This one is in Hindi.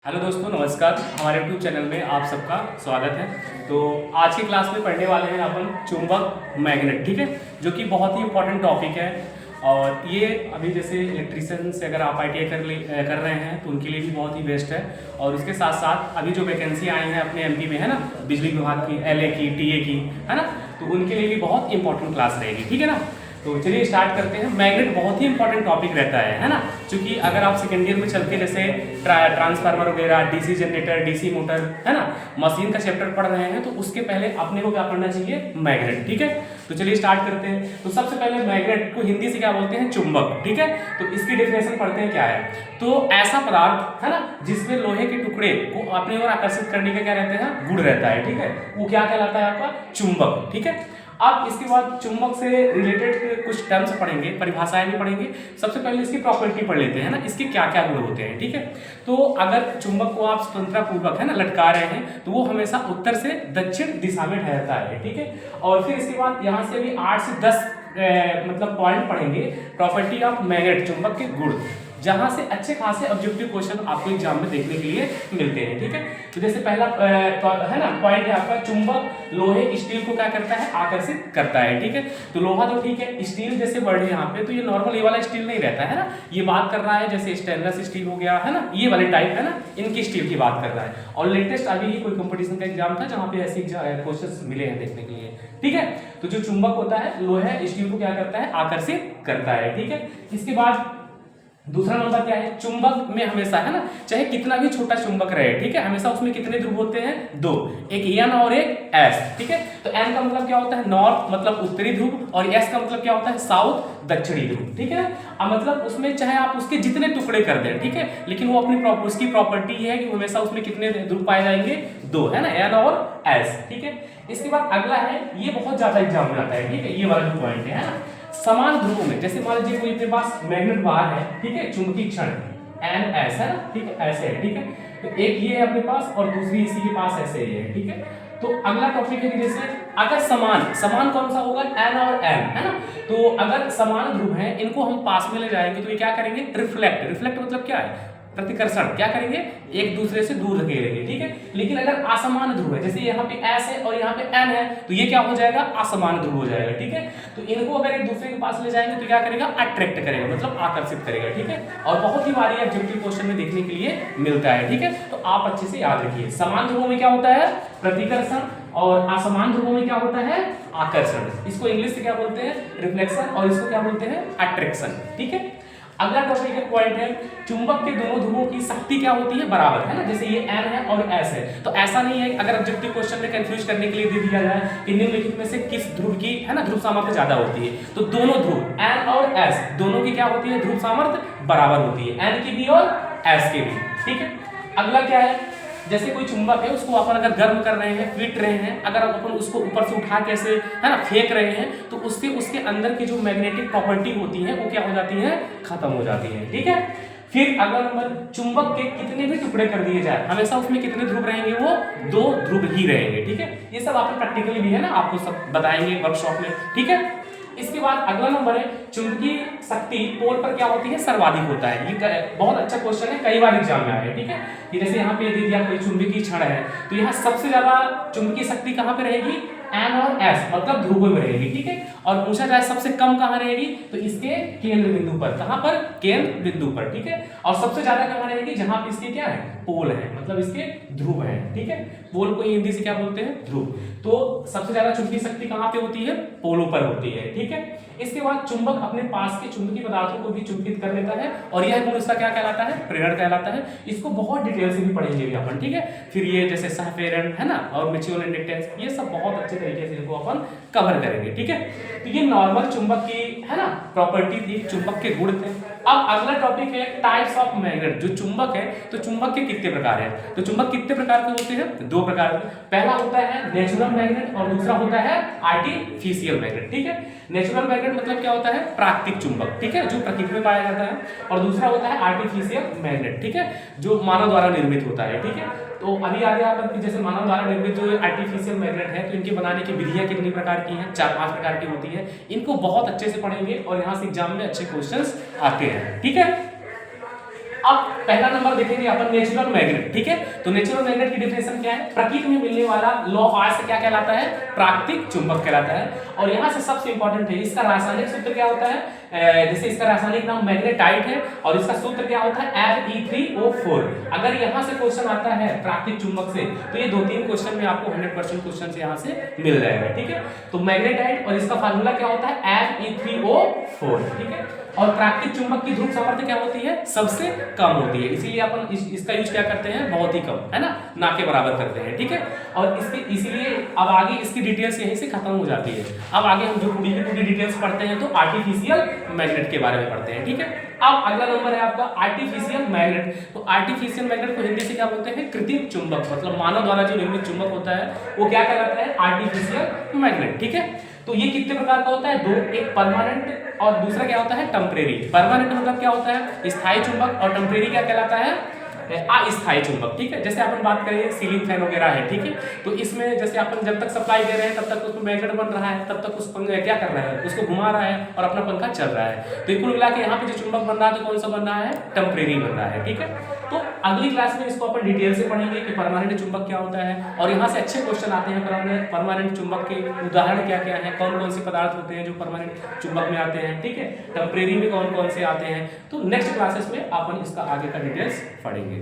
हेलो दोस्तों, नमस्कार। हमारे यूट्यूब चैनल में आप सबका स्वागत है। तो आज की क्लास में पढ़ने वाले हैं अपन चुंबक मैग्नेट, ठीक है, जो कि बहुत ही इंपॉर्टेंट टॉपिक है। और ये अभी जैसे इलेक्ट्रीशियन से अगर आप ITI कर रहे हैं तो उनके लिए भी बहुत ही बेस्ट है। और उसके साथ साथ अभी जो वैकेंसी आई हैं अपने MP में, है ना, बिजली विभाग की, LA की, TA की, है ना, तो उनके लिए भी बहुत इंपॉर्टेंट क्लास रहेगी, ठीक है ना। तो चलिए स्टार्ट करते हैं। मैग्नेट बहुत ही इंपॉर्टेंट टॉपिक रहता है ना, क्योंकि अगर आप सेकेंड ईयर में चल के जैसे ट्रांसफार्मर वगैरह, DC जनरेटर, DC मोटर, है ना, मशीन का चैप्टर पढ़ रहे हैं तो उसके पहले अपने को क्या पढ़ना चाहिए? मैग्नेट, ठीक है। तो चलिए स्टार्ट करते हैं। तो सबसे पहले मैग्नेट को हिंदी से क्या बोलते हैं? चुंबक, ठीक है। तो इसकी डेफिनेशन पढ़ते हैं क्या है। तो ऐसा पदार्थ, है ना, जिसमें लोहे के टुकड़े को अपने ओर आकर्षित करने का क्या रहते हैं? गुण रहता है, ठीक है। वो क्या कहलाता है? आपका चुंबक, ठीक है। अब इसके बाद चुंबक से रिलेटेड कुछ टर्म्स पढ़ेंगे, परिभाषाएं भी पढ़ेंगे। सबसे पहले इसकी प्रॉपर्टी पढ़ लेते हैं ना, इसके क्या क्या गुण होते हैं, ठीक है। तो अगर चुंबक को आप स्वतंत्रता पूर्वक, है ना, लटका रहे हैं तो वो हमेशा उत्तर से दक्षिण दिशा में ठहरता है, ठीक है। और फिर इसके बाद यहाँ से अभी 8 से 10 मतलब पॉइंट पढ़ेंगे, प्रॉपर्टी ऑफ मैग्नेट, चुंबक के गुण, जहां से अच्छे खासे ऑब्जेक्टिव क्वेश्चन आपको एग्जाम में देखने के लिए मिलते हैं, ठीक है। तो जैसे पहला है ना पॉइंट है आपका, चुंबक लोहे स्टील को क्या करता है? आकर्षित करता है, ठीक है। तो लोहा तो ठीक है, स्टील जैसे वर्ड है यहाँ पे, तो ये नॉर्मल ये वाला स्टील नहीं रहता है ना, ये बात कर रहा है जैसे स्टेनलेस स्टील हो गया, है ना, ये वाले टाइप, है ना, इनकी स्टील की बात कर रहा है। और लेटेस्ट अभी ही कोई कंपटीशन का एग्जाम था जहाँ पे ऐसे क्वेश्चन मिले हैं देखने के लिए, ठीक है। तो जो चुंबक होता है लोहे स्टील को क्या करता है? आकर्षित करता है, ठीक है। इसके बाद दूसरा नंबर क्या है? चुंबक में हमेशा, है ना, चाहे कितना भी छोटा चुंबक रहे, ठीक है, हमेशा उसमें कितने ध्रुव होते हैं? दो, एक N और एक S, ठीक है। तो N का मतलब क्या होता है? नॉर्थ, मतलब उत्तरी ध्रुव, और S का मतलब क्या होता है? साउथ, दक्षिणी ध्रुव, ठीक है। अब मतलब उसमें चाहे आप उसके जितने टुकड़े कर दें, ठीक है, लेकिन वो अपनी उसकी प्रॉपर्टी है कि हमेशा उसमें कितने ध्रुव पाए जाएंगे? दो, है ना, N और S, ठीक है। इसके बाद अगला है, ये बहुत ज्यादा एग्जाम में आता है, ठीक है, ये वाला जो पॉइंट है ना, समान ध्रुवों में, जैसे मान लीजिए कोई अपने पास मैग्नेट बार है, ठीक है, चुंबकीय क्षण NS है ना, ठीक है, ऐसे है, ठीक है। तो एक ये है अपने पास और दूसरी इसी के पास ऐसे ही है, ठीक है। तो अगला टॉपिक है कि जैसे अगर समान कौन सा होगा? N और M, है ना। तो अगर समान ध्रुव हैं, इनको हम पास में ले जाएंगे तो ये क्या करेंगे? रिफ्लेक्ट मतलब क्या है? प्रतिकर्षण। क्या करेंगे? एक दूसरे से दूर धकेलेंगे, ठीक है। लेकिन अगर असमान ध्रुव है, जैसे यहाँ पे S है और यहाँ पे N है, तो ये क्या हो जाएगा? असमान ध्रुव हो जाएगा, ठीक है। तो इनको अगर एक दूसरे के पास ले जाएंगे तो क्या करेगा? अट्रैक्ट करेगा, मतलब आकर्षित करेगा, ठीक है। और बहुत ही बारी ऑब्जेक्टिव क्वेश्चन में देखने के लिए मिलता है, ठीक है। तो आप अच्छे से याद रखिए, समान ध्रुवों में क्या होता है? प्रतिकर्षण, और असमान ध्रुवों में क्या होता है? आकर्षण। इसको इंग्लिश से क्या बोलते हैं? रिफ्लेक्शन, और इसको क्या बोलते हैं? अट्रैक्शन, ठीक है। अगला टॉपिक है, पॉइंट है, चुंबक के दोनों ध्रुवों की शक्ति क्या होती है? बराबर, है ना। जैसे ये N है और S है, तो ऐसा नहीं है अगर ऑब्जेक्टिव क्वेश्चन में कंफ्यूज करने के लिए दे दिया जाए कि निम्नलिखित में से किस ध्रुव की, है ना, ध्रुव सामर्थ्य ज्यादा होती है, तो दोनों ध्रुव N और S दोनों की क्या होती है? ध्रुव सामर्थ्य बराबर होती है, N की भी और S की भी, ठीक है। अगला क्या है, जैसे कोई चुंबक है, उसको अपन अगर गर्म कर रहे हैं, पीट रहे हैं, अगर अपन उसको ऊपर से उठा के ऐसे, है ना, फेंक रहे हैं, तो उससे उसके अंदर की जो मैग्नेटिक प्रॉपर्टी होती है वो क्या हो जाती है? खत्म हो जाती है, ठीक है। फिर अगला नंबर, चुंबक के कितने भी टुकड़े कर दिए जाए, हमेशा उसमें कितने ध्रुव रहेंगे? वो दो ध्रुव ही रहेंगे, ठीक है। ये सब आपको प्रैक्टिकली भी, है ना, आपको सब बताएंगे वर्कशॉप में, ठीक है। इसके बाद अगला नंबर है, चुंबकीय शक्ति पोल पर क्या होती है? सर्वाधिक होता है। ये बहुत अच्छा क्वेश्चन है, कई बार एग्जाम में आया है, ठीक है। कि जैसे यहाँ पे दे दिया कोई चुंबकीय क्षण है, तो यहाँ सबसे ज्यादा चुंबकीय शक्ति कहाँ पे रहेगी? N और S, मतलब ध्रुवों में रहेगी, ठीक है। और पूछा जाए सबसे कम कहाँ रहेगी, तो इसके केंद्र बिंदु पर। कहाँ पर? केंद्र बिंदु पर, ठीक है। और सबसे ज्यादा कहाँ रहेगी? जहां पे इसके क्या है? पोल है, मतलब इसके ध्रुव है, ठीक है। पोल को हिंदी से क्या बोलते हैं? ध्रुव। तो सबसे ज्यादा चुंबकीय शक्ति कहाँ पे होती है? पोलों पर होती है, ठीक है। इसके बाद चुंबक अपने पास के चुंबकीय पदार्थों को भी चुंबित कर लेता है, और यह गुण इसका क्या कहलाता है? प्रेरण कहलाता है। इसको बहुत डिटेल से भी पढ़ेंगे भी अपन, ठीक है। फिर ये जैसे सहप्रेरण, है ना, और म्यूचुअल इंडक्टेंस, ये सब बहुत अच्छे तरीके से इनको अपन कवर करेंगे, ठीक है। तो ये नॉर्मल चुंबक की, है ना, प्रॉपर्टी थी, चुंबक के गुण थे। अब अगला टॉपिक है टाइप्स ऑफ मैग्नेट। जो चुंबक है, तो चुंबक के कितने प्रकार हैं? तो चुंबक कितने प्रकार के होते हैं? दो प्रकार के। पहला होता है नेचुरल मैग्नेट और दूसरा होता है आर्टिफिशियल मैग्नेट, ठीक है। नेचुरल मैग्नेट मतलब क्या होता है? प्राकृतिक चुंबक, ठीक है, जो प्रकृति में पाया जाता है। और दूसरा होता है आर्टिफिशियल मैग्नेट, ठीक है, जो मानव द्वारा निर्मित होता है, ठीक है। तो अभी आ गया अपन, जैसे मानव द्वारा निर्मित जो आर्टिफिशियल मैग्नेट है, तो इनके बनाने की विधियां कितनी प्रकार की हैं? 4-5 प्रकार की होती है। इनको बहुत अच्छे से पढ़ेंगे और यहाँ से एग्जाम में अच्छे क्वेश्चंस आते हैं, ठीक है। अब पहला नंबर देखेंगे अपन नेचुरल मैग्नेट, ठीक है। तो नेचुरल मैग्नेट की डेफिनेशन क्या है? प्रकृति में मिलने वाला लॉ ऑफ आर्ट्स क्या कहलाता है? प्राकृतिक चुंबक कहलाता है। और यहाँ से सबसे इंपॉर्टेंट है इसका रासायनिक सूत्र क्या होता है? जैसे इसका रासायनिक नाम मैग्नेटाइट है और इसका सूत्र क्या होता है? Fe3O4। अगर यहाँ से क्वेश्चन आता है प्राकृतिक चुंबक से तो ये 2-3 क्वेश्चन में आपको 100% क्वेश्चन से यहाँ से मिल जाएगा, ठीक है। तो मैग्नेटाइट और इसका फार्मूला क्या होता है? Fe3O4, ठीक है। और प्राकृतिक चुंबक की ध्रुव सामर्थ्य क्या होती है? सबसे कम होती है, इसीलिए अपन इसका यूज क्या करते हैं? बहुत ही कम, है ना, ना के बराबर करते हैं, ठीक है। और इसके इसीलिए अब आगे इसकी डिटेल्स यहीं से खत्म हो जाती है। अब आगे हम जो पूरी की पूरी डिटेल्स पढ़ते हैं तो आर्टिफिशियल मैग्नेट के बारे में पढ़ते हैं, ठीक है। अब अगला नंबर है आपका आर्टिफिशियल मैग्नेट। तो आर्टिफिशियल मैग्नेट को हिंदी से क्या बोलते हैं? कृत्रिम चुंबक, मतलब मानव द्वारा जो निर्मित चुंबक होता है वो क्या कहलाता है? आर्टिफिशियल मैग्नेट, ठीक है। तो ये कितने प्रकार का होता है? दो, एक परमानेंट और दूसरा क्या होता है? टेम्परेरी। परमानेंट मतलब क्या होता है? स्थायी चुंबक, और टेम्परेरी क्या कहलाता है? अस्थायी चुंबक, ठीक है। जैसे अपन बात करें सीलिंग फैन वगैरह है, ठीक है। तो इसमें जैसे अपन जब तक सप्लाई दे रहे हैं तब तक उसमें मैग्नेट बन रहा है, तब तक उस पंखे क्या कर रहा है? उसको घुमा रहा है और अपना पंखा चल रहा है। तो कुल मिला के यहाँ पे जो चुंबक बन रहा है तो कौन सा बन रहा है? टेम्परेरी बन रहा है, ठीक है। तो अगली क्लास में इसको अपन डिटेल से पढ़ेंगे कि परमानेंट चुंबक क्या होता है, और यहाँ से अच्छे क्वेश्चन आते हैं परमानेंट चुंबक के उदाहरण क्या क्या है, कौन कौन से पदार्थ होते हैं जो परमानेंट चुंबक में आते हैं, ठीक है। टेम्परेरी में कौन कौन से आते हैं। तो नेक्स्ट क्लासेस में अपन इसका आगे का डिटेल्स पढ़ेंगे।